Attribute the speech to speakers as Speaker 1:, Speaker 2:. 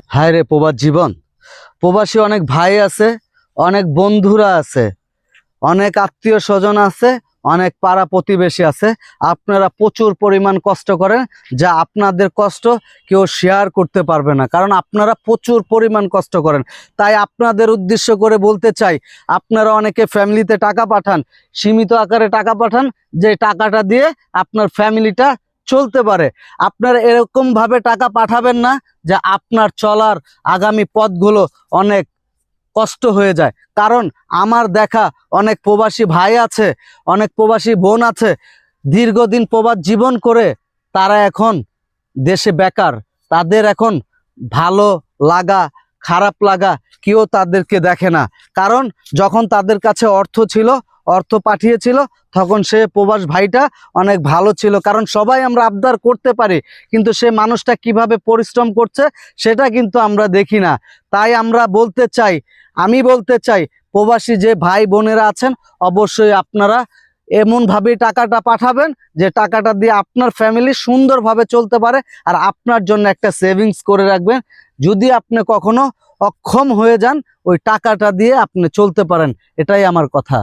Speaker 1: হায় রে প্রবাস জীবন। প্রবাসী অনেক ভাই আছে, অনেক বন্ধুরা আছে, অনেক আত্মীয় স্বজন আছে, অনেক পাড়া প্রতিবেশী আছে। আপনারা প্রচুর পরিমাণ কষ্ট করেন, যা আপনাদের কষ্ট কেউ শেয়ার করতে পারবে না, কারণ আপনারা প্রচুর পরিমাণ কষ্ট করেন। তাই আপনাদের উদ্দেশ্য করে বলতে চাই, আপনারা অনেকে ফ্যামিলিতে টাকা পাঠান, সীমিত আকারে টাকা পাঠান, যে টাকাটা দিয়ে আপনার ফ্যামিলিটা চলতে পারে। আপনারা এরকমভাবে টাকা পাঠাবেন না যে আপনার চলার আগামী পথগুলো অনেক কষ্ট হয়ে যায়। কারণ আমার দেখা অনেক প্রবাসী ভাই আছে, অনেক প্রবাসী বোন আছে, দীর্ঘদিন প্রবাস জীবন করে তারা এখন দেশে বেকার। তাদের এখন ভালো লাগা খারাপ লাগা কেউ তাদেরকে দেখে না। কারণ যখন তাদের কাছে অর্থ ছিল, অর্থ পাঠিয়েছিল, তখন সে প্রবাস ভাইটা অনেক ভালো ছিল। কারণ সবাই আমরা আবদার করতে পারি, কিন্তু সে মানুষটা কিভাবে পরিশ্রম করছে সেটা কিন্তু আমরা দেখি না। তাই আমরা বলতে চাই, আমি বলতে চাই, প্রবাসী যে ভাই বোনেরা আছেন, অবশ্যই আপনারা এমনভাবেই টাকাটা পাঠাবেন যে টাকাটা দিয়ে আপনার ফ্যামিলি সুন্দরভাবে চলতে পারে, আর আপনার জন্য একটা সেভিংস করে রাখবেন। যদি আপনি কখনো অক্ষম হয়ে যান, ওই টাকাটা দিয়ে আপনি চলতে পারেন। এটাই আমার কথা।